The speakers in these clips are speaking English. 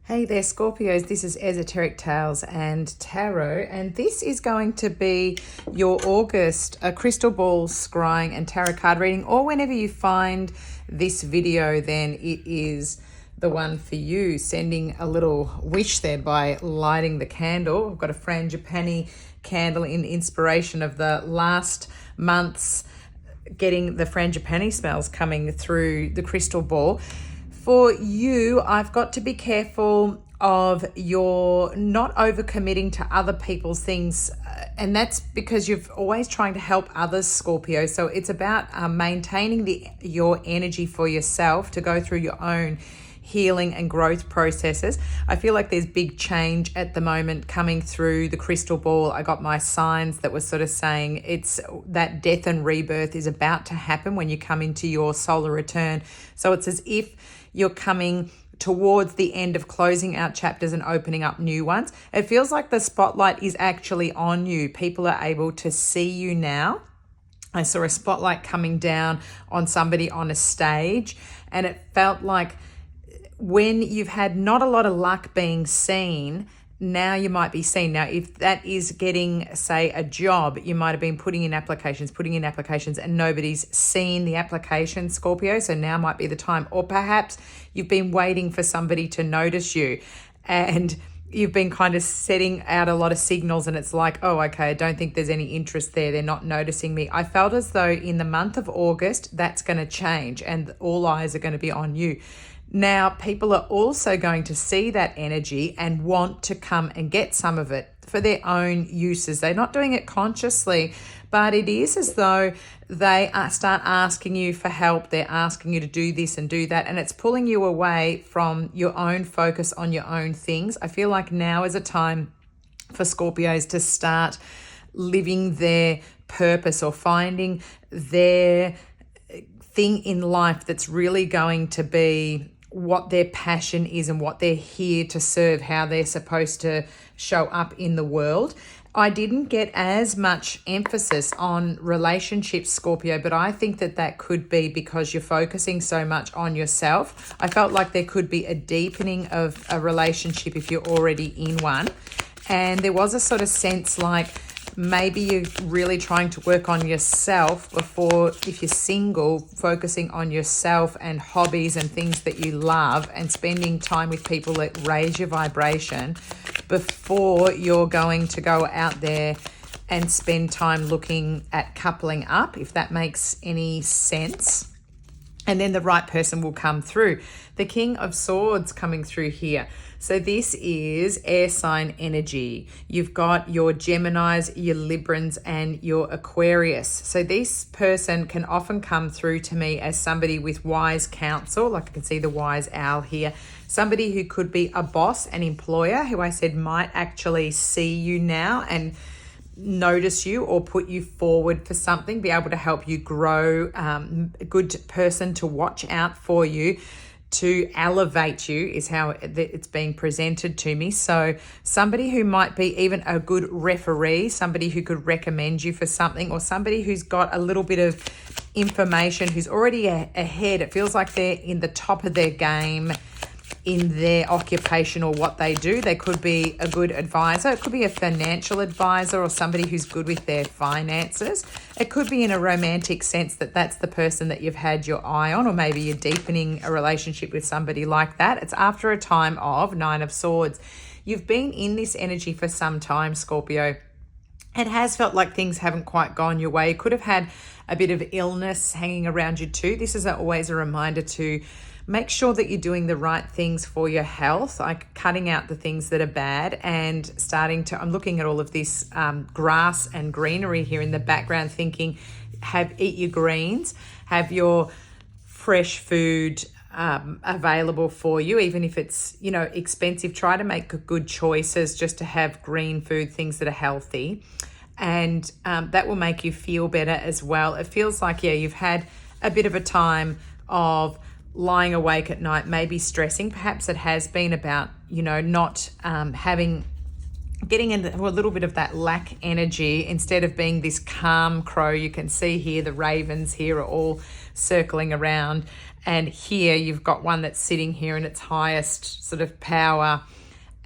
Hey there, Scorpios. This is Esoteric Tales and Tarot, and this is going to be your August crystal ball scrying and tarot card reading, or whenever you find this video, then it is the one for you. Sending a little wish there by lighting the candle. I've got a frangipani candle in inspiration of the last month's getting the frangipani smells coming through the crystal ball. For you, I've got to be careful of your not overcommitting to other people's things, and that's because you're always trying to help others, Scorpio. So it's about maintaining your energy for yourself to go through your own healing and growth processes. I feel like there's big change at the moment coming through the crystal ball. I got my signs that were sort of saying it's that death and rebirth is about to happen when you come into your solar return. So it's as if you're coming towards the end of closing out chapters and opening up new ones. It feels like the spotlight is actually on you. People are able to see you now. I saw a spotlight coming down on somebody on a stage, and it felt like when you've had not a lot of luck being seen, now you might be seen. Now, if that is getting, say, a job, you might have been putting in applications, and nobody's seen the application, Scorpio. So now might be the time. Or perhaps you've been waiting for somebody to notice you, and you've been kind of setting out a lot of signals, and it's like, oh, okay, I don't think there's any interest there. They're not noticing me. I felt as though in the month of August, that's going to change and all eyes are going to be on you. Now, people are also going to see that energy and want to come and get some of it for their own uses. They're not doing it consciously, but it is as though they start asking you for help. They're asking you to do this and do that, and it's pulling you away from your own focus on your own things. I feel like now is a time for Scorpios to start living their purpose or finding their thing in life that's really going to be what their passion is and what they're here to serve, how they're supposed to show up in the world. I didn't get as much emphasis on relationships, Scorpio, but I think that could be because you're focusing so much on yourself. I felt like there could be a deepening of a relationship if you're already in one. And there was a sort of sense like maybe you're really trying to work on yourself before, if you're single, focusing on yourself and hobbies and things that you love and spending time with people that raise your vibration before you're going to go out there and spend time looking at coupling up, if that makes any sense. And then the right person will come through. The King of Swords coming through here. So this is air sign energy. You've got your Geminis, your Librans, and your Aquarius. So this person can often come through to me as somebody with wise counsel, like I can see the wise owl here. Somebody who could be a boss, an employer, who I said might actually see you now and notice you or put you forward for something, be able to help you grow, a good person to watch out for you, to elevate you is how it's being presented to me. So somebody who might be even a good referee, somebody who could recommend you for something, or somebody who's got a little bit of information, who's already ahead. It feels like they're in the top of their game in their occupation or what they do. They could be a good advisor. It could be a financial advisor or somebody who's good with their finances. It could be in a romantic sense that's the person that you've had your eye on, or maybe you're deepening a relationship with somebody like that. It's after a time of Nine of Swords. You've been in this energy for some time, Scorpio. It has felt like things haven't quite gone your way. You could have had a bit of illness hanging around you too. This is always a reminder to make sure that you're doing the right things for your health, like cutting out the things that are bad and I'm looking at all of this grass and greenery here in the background thinking, eat your greens, have your fresh food available for you, even if it's, expensive. Try to make good choices just to have green food, things that are healthy. And that will make you feel better as well. It feels like, you've had a bit of a time of lying awake at night, maybe stressing. Perhaps it has been about, not having getting into a little bit of that lack energy instead of being this calm crow. You can see here the ravens here are all circling around, and here you've got one that's sitting here in its highest sort of power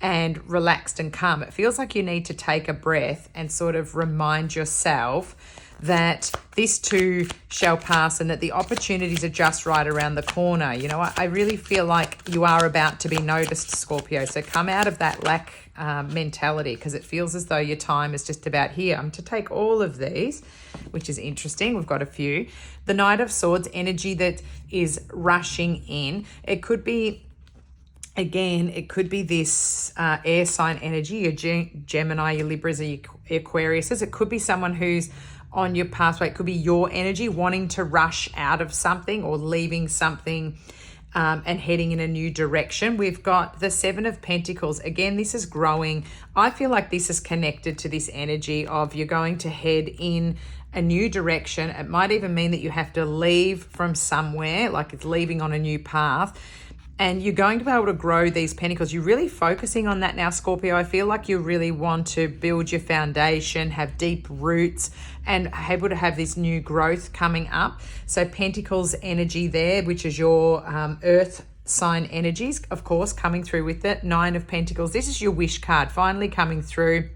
and relaxed and calm. It feels like you need to take a breath and sort of remind yourself that this too shall pass and that the opportunities are just right around the corner. You know, I really feel like you are about to be noticed, Scorpio. So come out of that lack mentality, because it feels as though your time is just about here. I'm to take all of these, which is interesting. We've got a few. The Knight of Swords, energy that is rushing in. It could be, again, it could be this air sign energy, your Gemini, your Libras, your Aquariuses. It could be someone who's on your pathway. It could be your energy wanting to rush out of something or leaving something and heading in a new direction. We've got the Seven of Pentacles. Again, this is growing. I feel like this is connected to this energy of you're going to head in a new direction. It might even mean that you have to leave from somewhere, like it's leaving on a new path. And you're going to be able to grow these pentacles. You're really focusing on that now, Scorpio. I feel like you really want to build your foundation, have deep roots, and able to have this new growth coming up. So pentacles energy there, which is your earth sign energies, of course, coming through with it. Nine of Pentacles. This is your wish card finally coming through.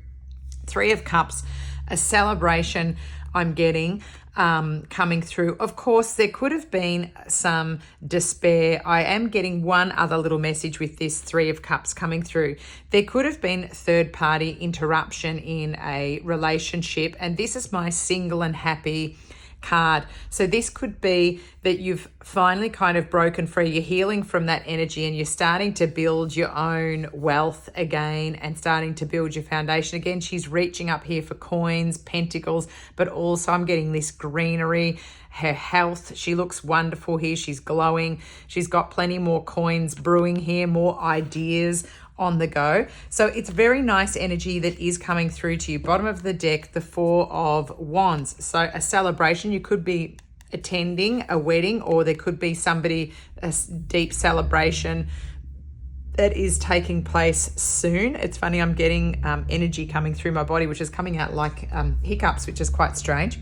Three of Cups, a celebration I'm getting coming through. Of course, there could have been some despair. I am getting one other little message with this Three of Cups coming through. There could have been third-party interruption in a relationship, and this is my single and happy card. So this could be that you've finally kind of broken free. You're healing from that energy and you're starting to build your own wealth again and starting to build your foundation again. She's reaching up here for coins, pentacles, but also I'm getting this greenery, her health. She looks wonderful here. She's glowing. She's got plenty more coins brewing here, more ideas on the go. So it's very nice energy that is coming through to you. Bottom of the deck, the Four of Wands. So a celebration, you could be attending a wedding, or there could be somebody, a deep celebration that is taking place soon. It's funny, I'm getting energy coming through my body, which is coming out like hiccups, which is quite strange.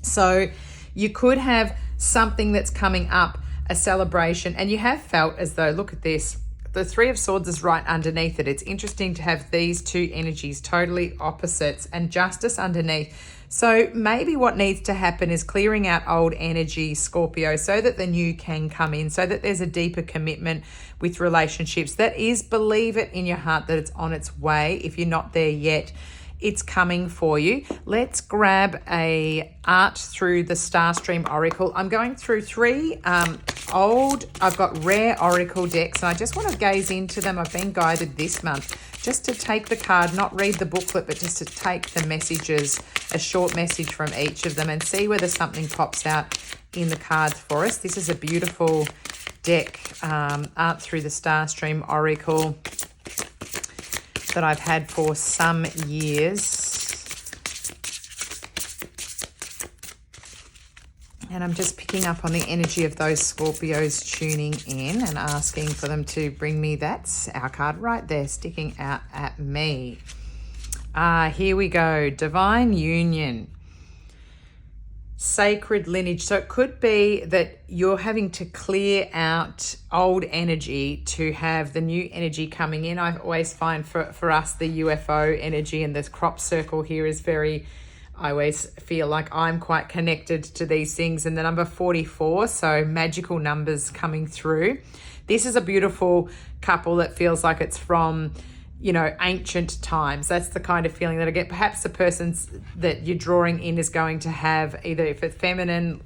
So you could have something that's coming up, a celebration, and you have felt as though, look at this, the Three of Swords is right underneath it. It's interesting to have these two energies, totally opposites, and Justice underneath. So maybe what needs to happen is clearing out old energy, Scorpio, so that the new can come in, so that there's a deeper commitment with relationships. That is, believe it in your heart that it's on its way. If you're not there yet, it's coming for you. Let's grab a art through the Starstream Oracle. I'm going through three I've got rare Oracle decks, and I just want to gaze into them. I've been guided this month just to take the card, not read the booklet, but just to take the messages, a short message from each of them, and see whether something pops out in the cards for us. This is a beautiful deck, art through the Starstream Oracle, that I've had for some years. And I'm just picking up on the energy of those Scorpios tuning in and asking for them to bring me, that's our card right there, sticking out at me. Here we go. Divine Union. Sacred lineage. So it could be that you're having to clear out old energy to have the new energy coming in. I always find for us the UFO energy and this crop circle here is very, I always feel like I'm quite connected to these things. And the number 44, so magical numbers coming through. This is a beautiful couple that feels like it's from, you know, ancient times. That's the kind of feeling that I get. Perhaps the person that you're drawing in is going to have either, if it's feminine,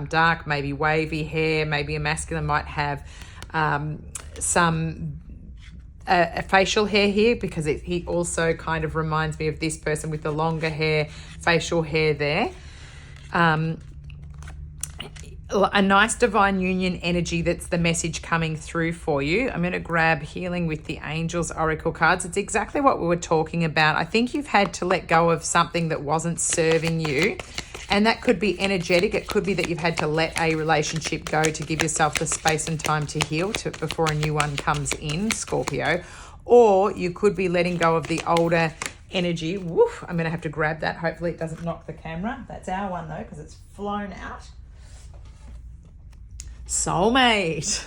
dark, maybe wavy hair, maybe a masculine might have some a facial hair here, because he also kind of reminds me of this person with the longer hair, facial hair there. A nice divine union energy, that's the message coming through for you. I'm going to grab Healing with the Angels Oracle cards. It's exactly what we were talking about. I think you've had to let go of something that wasn't serving you, and that could be energetic. It could be that you've had to let a relationship go to give yourself the space and time to heal before a new one comes in, Scorpio. or you could be letting go of the older energy. Woof, I'm going to have to grab that. Hopefully it doesn't knock the camera. That's our one though, because it's flown out. Soulmate.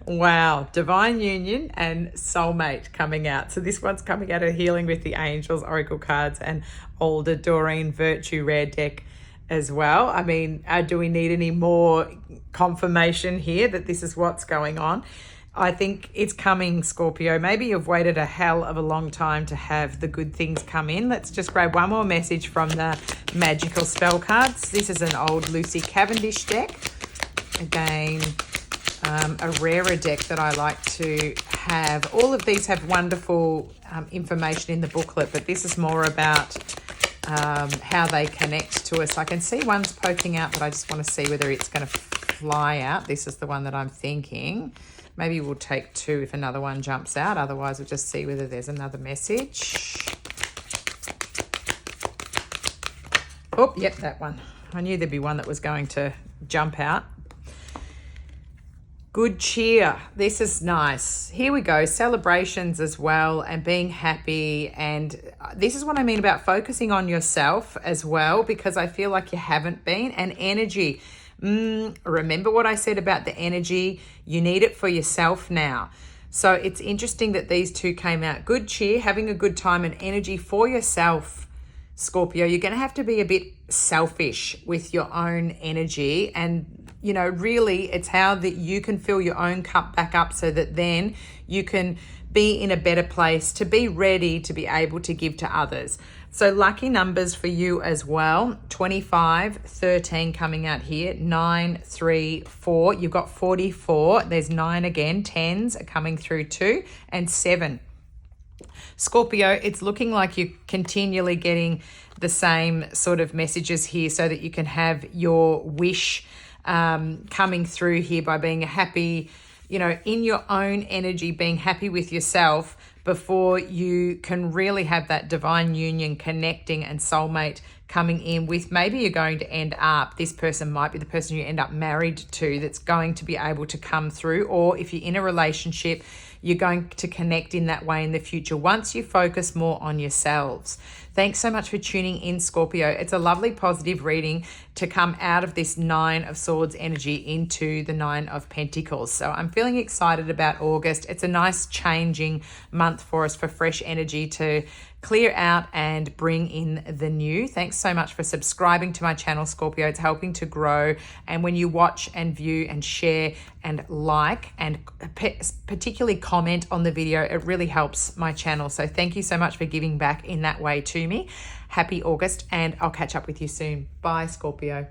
Wow, divine union and soulmate coming out. So this one's coming out of Healing with the Angels Oracle cards and older Doreen Virtue Rare deck as well. I mean, do we need any more confirmation here that this is what's going on? I think it's coming, Scorpio. Maybe you've waited a hell of a long time to have the good things come in. Let's just grab one more message from the magical spell cards. This is an old Lucy Cavendish deck. Again, a rarer deck that I like to have. All of these have wonderful information in the booklet, but this is more about how they connect to us. I can see one's poking out, but I just want to see whether it's going to fly out. This is the one that I'm thinking. Maybe we'll take two if another one jumps out. Otherwise, we'll just see whether there's another message. Oh, yep, that one. I knew there'd be one that was going to jump out. Good cheer. This is nice. Here we go. Celebrations as well and being happy. And this is what I mean about focusing on yourself as well, because I feel like you haven't been. And energy. Remember what I said about the energy? You need it for yourself now. So it's interesting that these two came out. Good cheer, having a good time, and energy for yourself, Scorpio. You're going to have to be a bit selfish with your own energy, and you know, really it's how that you can fill your own cup back up so that then you can be in a better place to be ready to be able to give to others. So lucky numbers for you as well: 25, 13 coming out here, 9, 3, 4. You've got 44. There's 9 again. 10s are coming through too, and 7. Scorpio, it's looking like you're continually getting the same sort of messages here so that you can have your wish coming through here by being happy, you know, in your own energy, being happy with yourself before you can really have that divine union connecting and soulmate coming in with. Maybe you're going to end up, this person might be the person you end up married to that's going to be able to come through, or if you're in a relationship, you're going to connect in that way in the future once you focus more on yourselves. Thanks so much for tuning in, Scorpio. It's a lovely positive reading to come out of this 9 of Swords energy into the 9 of Pentacles. So I'm feeling excited about August. It's a nice changing month for us, for fresh energy to clear out and bring in the new. Thanks so much for subscribing to my channel, Scorpio. It's helping to grow. And when you watch and view and share and like and particularly comment on the video, it really helps my channel. So thank you so much for giving back in that way to me. Happy August, and I'll catch up with you soon. Bye, Scorpio.